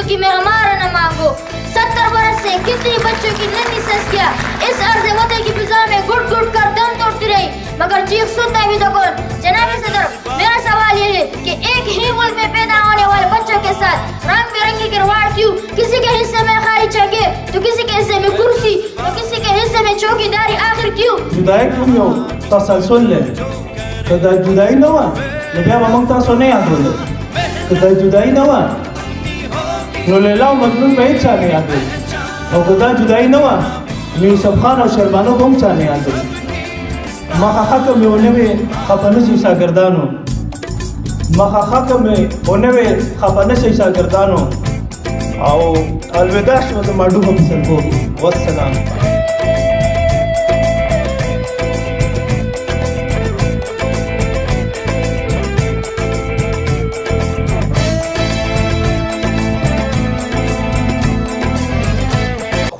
की मैं हमारा न मांगो। 70 बरस से कितनी बच्चों की नन्ही सस्कियां इस अर्ज़ वतन की फिजा में घुट घुट कर दम तोड़ती रही, मगर चीख सुनता भी तो कौन। जनाब सदर, मेरा सवाल ये है कि एक ही मुल्क में पैदा होने वाले बच्चों के साथ रंग बिरंगी किरवाड़ क्यों? किसी के हिस्से में खाली जगह तो किसी के हिस्से में कुर्सी तो किसी के हिस्से में चौकीदारी, आखिर क्यों? जुदाई क्यों हो? तसलसल ले कदा जुदाई न हुआ लेकिन हम तासो नहीं आदोले कदा जुदाई न हुआ नो लैला मजनून में ही चाहने आदो और कदा जुदाई न हुआ यूसुफ खान और शर्मानो को हम चाहने आदो मखाखा में होने में खपने से शागिर्दानो मखाखा में होने में खपने से शागिर्दानो आओ अलविदा शो माडू हम सबको वस्सलाम।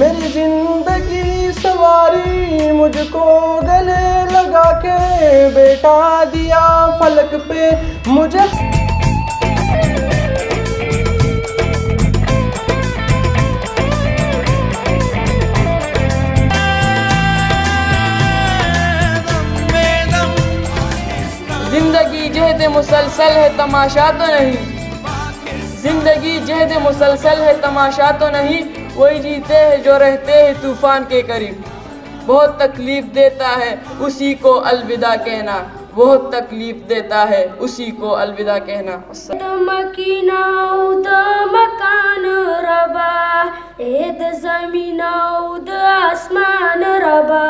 मेरी जिंदगी सवारी मुझको गले लगा के बैठा दिया फलक पे मुझे। जिंदगी जहद मुसलसल है तमाशा तो नहीं, जिंदगी जहद मुसलसल है तमाशा तो नहीं, वही जीते हैं जो रहते हैं तूफान के करीब। बहुत तकलीफ देता है उसी को अलविदा कहना, बहुत तकलीफ देता है उसी को अलविदा कहना। मकान रबा एद ज़मीन द आसमान रबा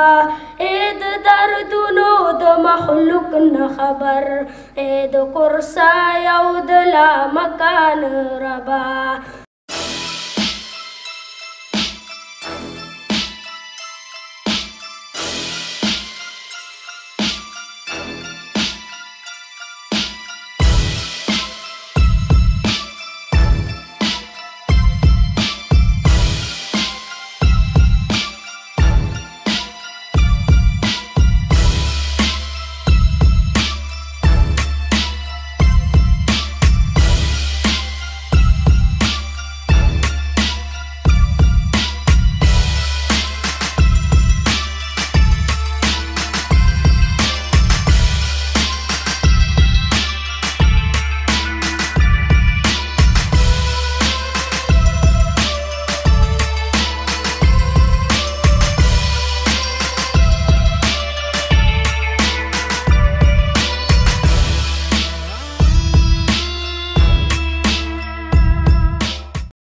एद दर्द नो द मखलूक न खबर एद कुर्सा यौद ला मकान रबा।